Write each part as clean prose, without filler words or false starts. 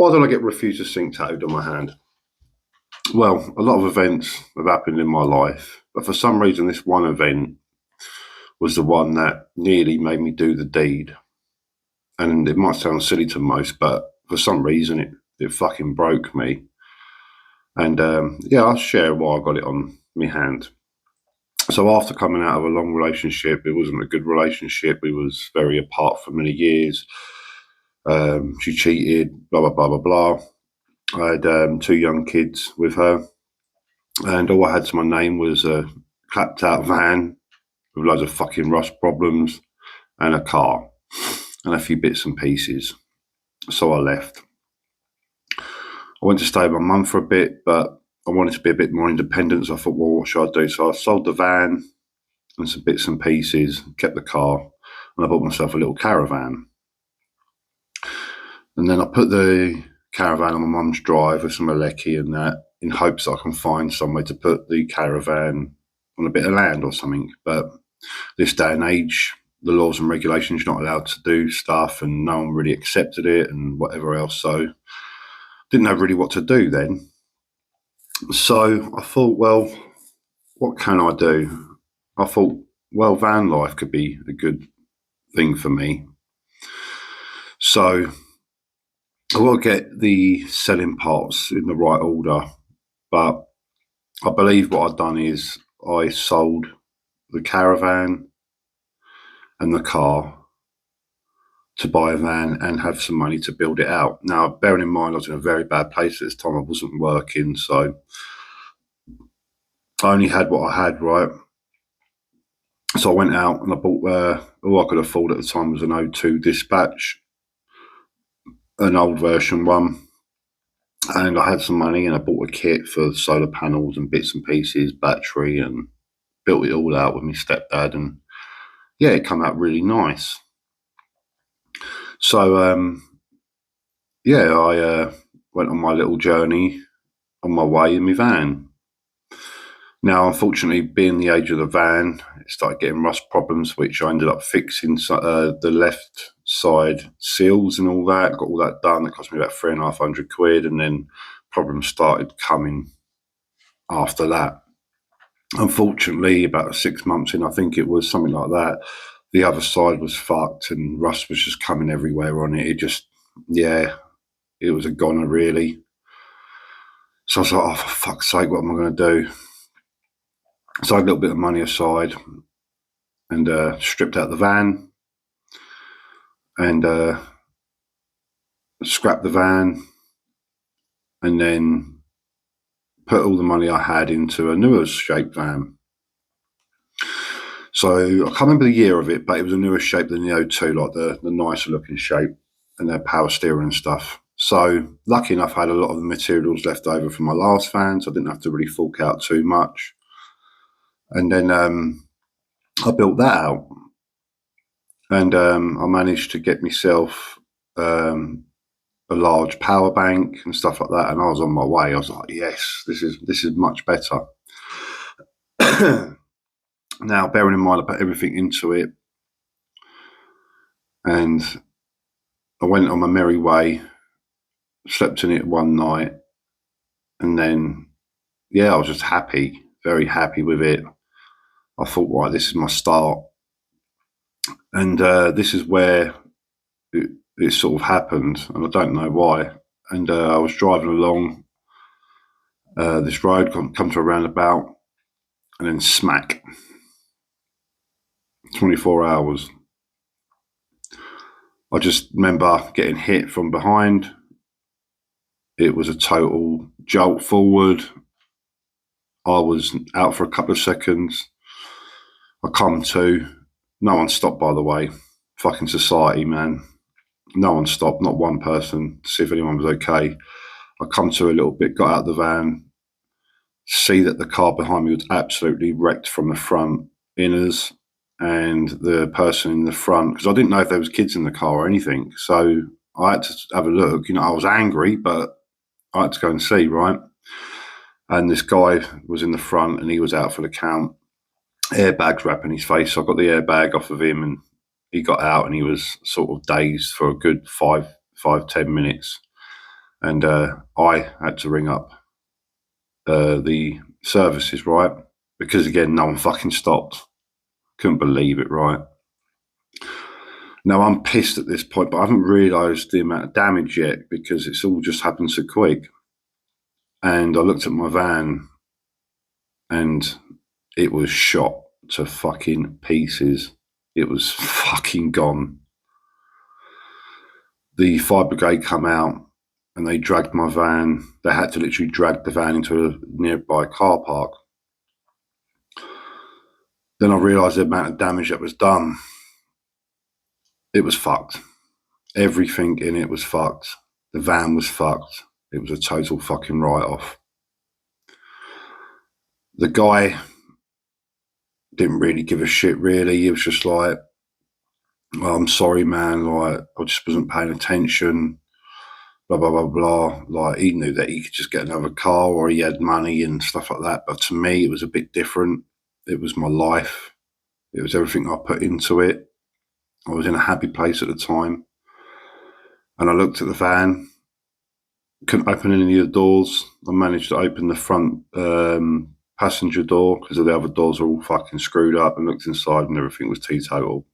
Why did I get refused to sink tattooed on my hand? Well, a lot of events have happened in my life, but for some reason, this one event was the one that nearly made me do the deed. And it might sound silly to most, but for some reason, it fucking broke me. And yeah, I'll share why I got it on my hand. So after coming out of a long relationship, it wasn't a good relationship. We was very apart for many years. She cheated, blah, blah, blah, blah, blah. I had two young kids with her, and all I had to my name was a clapped out van with loads of fucking rust problems and a car and a few bits and pieces. So I left. I went to stay with my mum for a bit, but I wanted to be a bit more independent. So I thought, well, what should I do? So I sold the van and some bits and pieces, kept the car, and I bought myself a little caravan. And then I put the caravan on my mum's drive with some Alecki and that, in hopes that I can find somewhere to put the caravan on a bit of land or something. But this day and age, the laws and regulations, you're not allowed to do stuff, and no one really accepted it and whatever else. So didn't know really what to do then. So I thought, well, what can I do? I thought, well, van life could be a good thing for me. So I will get the selling parts in the right order, but I believe what I've done is I sold the caravan and the car to buy a van and have some money to build it out. Now, bearing in mind I was in a very bad place at this time, I wasn't working, so I only had what I had, right? So I went out and I bought, all I could afford at the time was an O2 Dispatch, an old version one. And I had some money and I bought a kit for solar panels and bits and pieces, battery, and built it all out with my stepdad. And yeah, it came out really nice. So yeah, I went on my little journey on my way in my van. Now, unfortunately, being the age of the van, it started getting rust problems, which I ended up fixing the left side seals and all that. Got all that done. It cost me about £350, and then problems started coming after that. Unfortunately, about 6 months in, I think it was something like that, the other side was fucked and rust was just coming everywhere on it. It just, yeah, it was a goner, really. So I was like, oh, for fuck's sake, what am I going to do? So I had a little bit of money aside and stripped out the van and scrapped the van, and then put all the money I had into a newer shaped van. So I can't remember the year of it, but it was a newer shape than the O2, like the nicer looking shape, and their power steering and stuff. So lucky enough, I had a lot of the materials left over from my last van, so I didn't have to really fork out too much. And then I built that out, and I managed to get myself a large power bank and stuff like that. And I was on my way. I was like, yes, this is much better. Now, bearing in mind, I put everything into it, and I went on my merry way, slept in it one night, and then, yeah, I was just happy, very happy with it. I thought, right, this is my start. And this is where it sort of happened, and I don't know why. And I was driving along this road, come to a roundabout, and then smack, 24 hours. I just remember getting hit from behind. It was a total jolt forward. I was out for a couple of seconds. I come to, no one stopped, by the way. Fucking society, man. No one stopped, not one person, to see if anyone was okay. I come to a little bit, got out of the van, see that the car behind me was absolutely wrecked from the front inners, and the person in the front, because I didn't know if there was kids in the car or anything. So I had to have a look. You know, I was angry, but I had to go and see, right? And this guy was in the front and he was out for the count. Airbags wrapping his face. So I got the airbag off of him and he got out and he was sort of dazed for a good 5-10 minutes. And I had to ring up the services, right? Because again, no one fucking stopped. Couldn't believe it, right? Now I'm pissed at this point, but I haven't realised the amount of damage yet because it's all just happened so quick. And I looked at my van and it was shot to fucking pieces. It was fucking gone. The fire brigade come out and they dragged my van. They had to literally drag the van into a nearby car park. Then I realised the amount of damage that was done. It was fucked. Everything in it was fucked. The van was fucked. It was a total fucking write-off. The guy didn't really give a shit, really. He was just like, oh, I'm sorry, man. Like, I just wasn't paying attention. Blah, blah, blah, blah. Like, he knew that he could just get another car or he had money and stuff like that. But to me, it was a bit different. It was my life. It was everything I put into it. I was in a happy place at the time. And I looked at the van, couldn't open any of the doors. I managed to open the front passenger door because the other doors were all fucking screwed up, and looked inside and everything was teetotal.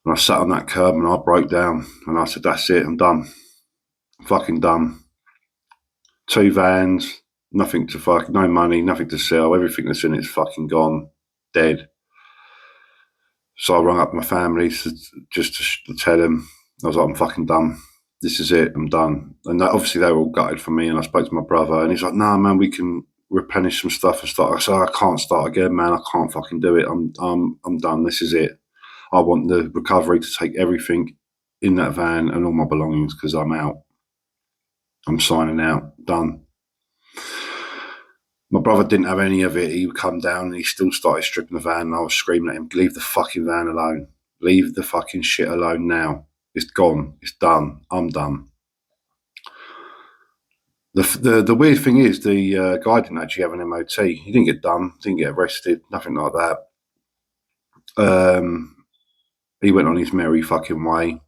And I sat on that curb and I broke down and I said, that's it, I'm done. I'm fucking done. 2 vans, nothing to fuck, no money, nothing to sell. Everything that's in it's fucking gone, dead. So I rang up my family just to tell them. I was like, I'm fucking done. This is it, I'm done. And obviously they were all gutted for me, and I spoke to my brother and he's like, nah, man, we can replenish some stuff and start. I said, I can't start again, man. I can't fucking do it. I'm done. This is it. I want the recovery to take everything in that van and all my belongings because I'm out. I'm signing out. Done. My brother didn't have any of it. He would come down and he still started stripping the van, and I was screaming at him, leave the fucking van alone. Leave the fucking shit alone now. It's gone. It's done. I'm done. The weird thing is the guy didn't actually have an MOT. He didn't get done. Didn't get arrested. Nothing like that. He went on his merry fucking way,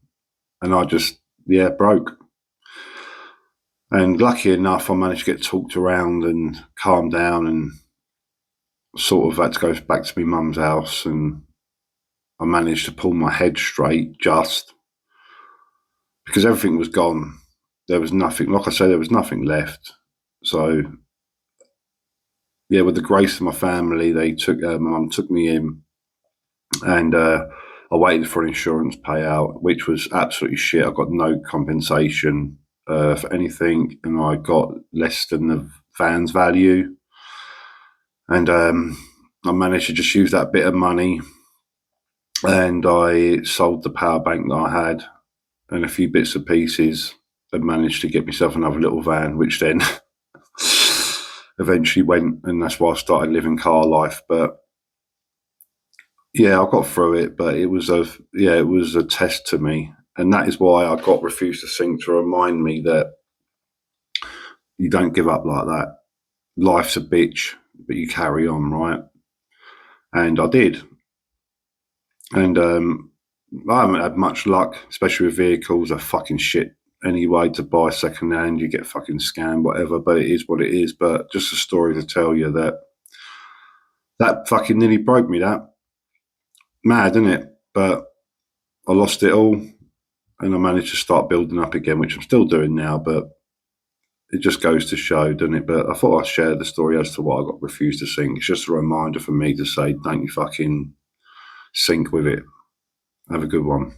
and I just, broke. And lucky enough, I managed to get talked around and calmed down, and sort of had to go back to my mum's house, and I managed to pull my head straight just because everything was gone. There was nothing, like I say, there was nothing left. So, with the grace of my family, my mum took me in, and I waited for an insurance payout, which was absolutely shit. I got no compensation for anything, and I got less than the van's value. And I managed to just use that bit of money, and I sold the power bank that I had and a few bits and pieces, and managed to get myself another little van, which then eventually went, and that's why I started living car life. But I got through it, but it was a test to me, and that is why I got Refused to Sink, to remind me that you don't give up like that. Life's a bitch, but you carry on, right? And I did. And I haven't had much luck, especially with vehicles. They're fucking shit anyway to buy secondhand. You get fucking scammed, whatever, but it is what it is. But just a story to tell you that fucking nearly broke me, that. Mad, isn't it? But I lost it all, and I managed to start building up again, which I'm still doing now, but it just goes to show, doesn't it? But I thought I'd share the story as to why I got Refused to Sink. It's just a reminder for me to say, don't you fucking sink with it. Have a good one.